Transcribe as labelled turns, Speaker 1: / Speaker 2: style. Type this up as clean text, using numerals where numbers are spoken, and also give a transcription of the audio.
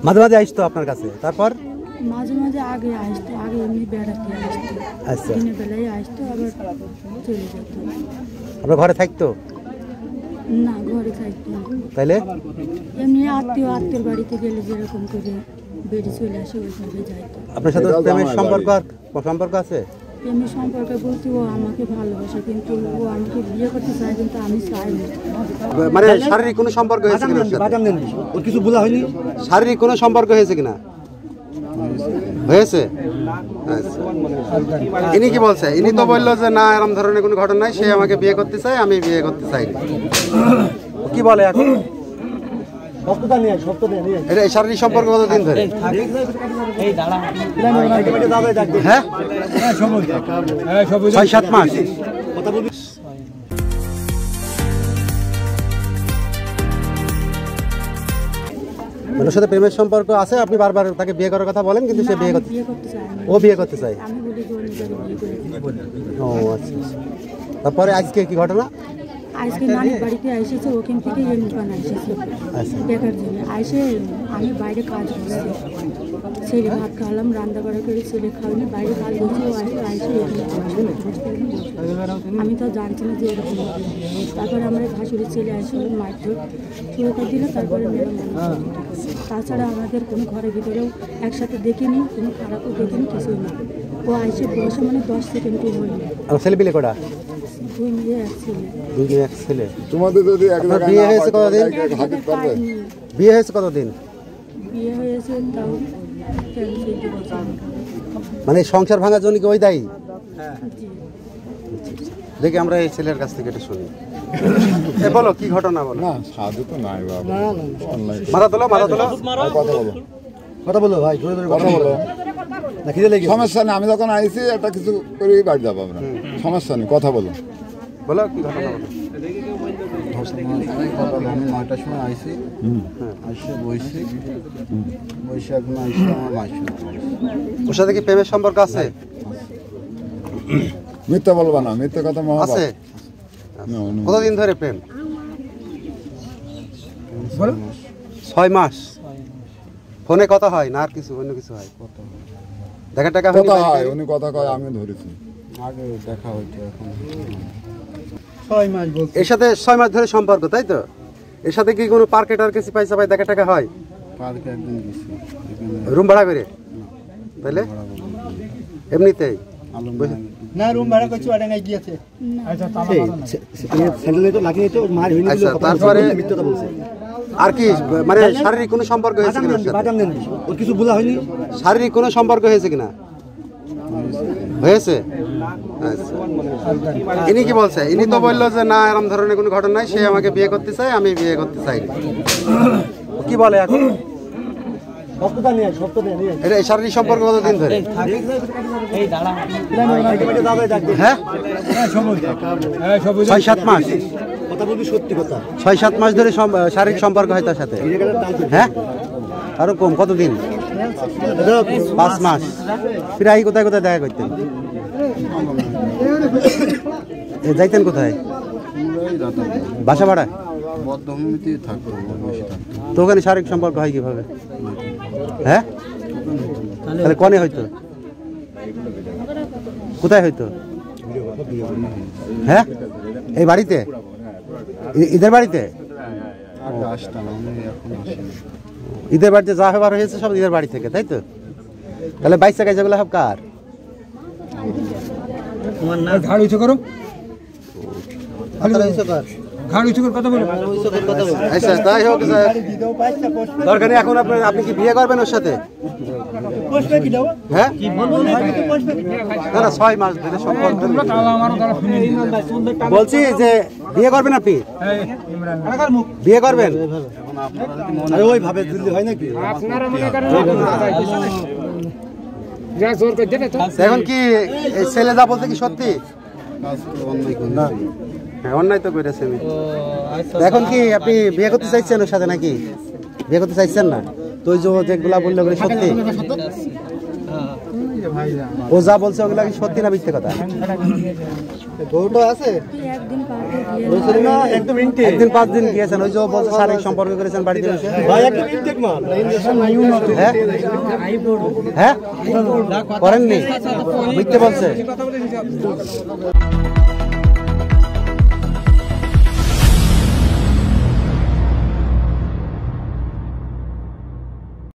Speaker 1: মাঝে মাঝে আসতো আপনার কাছে, তারপর
Speaker 2: মাঝে মাঝে আগে আসতো, আগে এমনি বেড়াতে আসতো।
Speaker 1: আচ্ছা,
Speaker 2: দিনের বেলায় আসতো, আবার চলে যেত।
Speaker 1: আপনার ঘরে থাকতো?
Speaker 2: না, ঘরে থাকতো না।
Speaker 1: তাইলে
Speaker 2: এমনি আত্মীয় বাড়িতে গেলে যেরকম করে বেড়ে চলে আসে ওইভাবে যাইতো।
Speaker 1: আপনার সাথে প্রেমের সম্পর্ক আছে?
Speaker 2: প্রেমের সম্পর্কে বলতে ও আমাকে ভালোবাসে, কিন্তু ও আমাকে বিয়ে করতে চায়, কিন্তু আমি চাই না।
Speaker 1: মানে শারীরিক কোনো সম্পর্ক হয়েছে কিনা? ওর কিছু বলা হয়নি? শারীরিক কোনো সম্পর্ক হয়েছে কিনা? হয়েছে। ইনি কি বলছে? ইনি তো বললো যে না, এরকম ধরনের কোনো ঘটনা নাই, সে আমাকে বিয়ে করতে চায়, আমি বিয়ে করতে চাই। কি বলে এখন? এটা শারীরিক সম্পর্ক কতদিন ধরে? হ্যাঁ, 6-7 মাস। ওর সাথে প্রেমের সম্পর্ক আছে, আপনি বারবার তাকে বিয়ে করার কথা বলেন, কিন্তু সে বিয়ে করতে চায়। ও বিয়ে করতে চায়। ও আচ্ছা। তারপরে আজকে কি ঘটনা?
Speaker 2: আজকে নানির বাড়িতে এসেছে, ওখান থেকে এমনি এসেছে দেখার জন্য। আইসে আমি বাইরে কাজ করছি, ছেলে ভাত খাওয়ালাম, রান্না বাড়া করে ছেলে খাওয়ানি, বাইরে কাজ করছি। ও আইসে আমি তো জানছি না যে এরকম। তারপরে আমার ভাসুরি ছেলে আসে, ওর মারধর শুরু করে দিল। তারপরে তাছাড়া আমাদের কোনো ঘরের ভিতরেও একসাথে দেখিনি, কোনো খারাপও দেখিনি, কিছুই না। ও আইসে বসে মানে 10 সেকেন্ডও হয়নি।
Speaker 1: ছেলে পিলে কটা?
Speaker 2: 2 মেয়ে 1 ছেলে।
Speaker 1: 2 মেয়ে 1 ছেলে।
Speaker 3: তোমাদের যদি
Speaker 1: বিয়ে হয়েছে কতদিন? বিয়ে হয়েছে কতদিন?
Speaker 2: বিয়ে হয়েছে তাও 14 বছর।
Speaker 1: মানে সংসার ভাঙার জন্য কি ওই দায়ী?
Speaker 2: জি।
Speaker 1: দেখি আমরা এই ছেলের কাছ থেকে এটা শুনি। বলো কি ঘটনা বলো।
Speaker 3: না, সাধু তো নাই বাবা।
Speaker 1: মাথা তোলো, মাথা তোলো,
Speaker 3: কথা বলো
Speaker 1: ভাই,
Speaker 3: কথা বলো। সমস্যা নেই, আমি যখন আইছি একটা কিছু করে বাড়ি যাবো আমরা, সমস্যা নেই, কথা বলো।
Speaker 1: বলো কি ঘটনা বলো।
Speaker 4: আমি 9টার সময় আইসি, আসে বইছি, বসে এখন আইসি আমার মাসি।
Speaker 1: ওর সাথে কি প্রেমের সম্পর্ক আছে?
Speaker 3: মিথ্যা বলবা না, মিথ্যা কথা
Speaker 1: আছে। কতদিন ধরে প্রেম? 6 মাস। ফোনে কথা হয় না আর কিছু অন্য কিছু হয়? দেখা টাকা
Speaker 3: হয়, উনি কথা কয়, আমি ধরেছি।
Speaker 4: আগে দেখা হইতো, এখন
Speaker 1: 6 মাস। এর সাথে 6 মাস ধরে সম্পর্ক, তাই তো? এর সাথে কি কোনো পার্কে টার্কে পয়সা পাই দেখা টাকা হয়?
Speaker 4: পার্কে একদিন গেছি,
Speaker 1: রুম ভাড়া করে? তাহলে এমনিতেই
Speaker 4: না, রুম ভাড়া করছি, ওটা নাই গিয়েছে।
Speaker 1: আচ্ছা, তারপরে আর কি মানে শারীরিক কোনো সম্পর্ক হয়েছে কিনা? ওর কিছু বলা হয়নি? শারীরিক কোনো সম্পর্ক হয়েছে কিনা? হয়েছে। ইনি কি বলছে? ইনি তো বললো যে না, এরকম ধরনের কোনো ঘটনা নাই, সে আমাকে বিয়ে করতে চায়, আমি বিয়ে করতে চাই। কি বলে এখন? এটা শারীরিক সম্পর্ক কতদিন ধরে? হ্যাঁ, 6-7 মাস। 6-7 মাস ধরে শারীরিক সম্পর্ক হয় তার সাথে? হ্যাঁ, আরো কম? কতদিন? 5 মাস। প্রায় কোথায় কোথায় দেখা করতেন? যাইতেন কোথায়? বাসা ভাড়া? তো ওখানে শারীরিক সম্পর্ক হয় কিভাবে? হ্যাঁ, তাহলে কনে হয়তো? কোথায় হয়তো? হ্যাঁ, এই বাড়িতে? ঈদের বাড়িতে? ঈদের বাড়িতে যা ব্যবহার হয়েছে সব ঈদের বাড়ি থেকে, তাই তো? তাহলে 22 টাকা যেগুলো সব কার?
Speaker 5: ঘাড় উঁচু করো,
Speaker 1: আচ্ছা, তাই হোক। দরকার এখন আপনি কি বিয়ে করবেন ওর সাথে? হ্যাঁ, না 6 মাস ধরে সম্পর্ক। বলছি যে বিয়ে করবেন আপনি? বিয়ে করবেন? ওইভাবে দিল্লি হয় নাকি? এখন কি ছেলে যা বলতে কি সত্যি? হ্যাঁ, অন্যায় তো করেছে। এখন কি আপনি বিয়ে করতে চাইছেন ওর সাথে নাকি? বিয়ে করতে চাইছেন না তো? ওই যেগুলা বললে সত্যি? ও যা বলছে ওগুলা কি সত্যি না মিথ্যে কথা?
Speaker 2: একদিন পার্কে
Speaker 1: একদিন 5 দিন গিয়েছেন, ওই যে ও বলছে শারীরিক সম্পর্ক করেছেন বাড়িতে এসে। হ্যাঁ হ্যাঁ করেননি, মিথ্যে বলছে।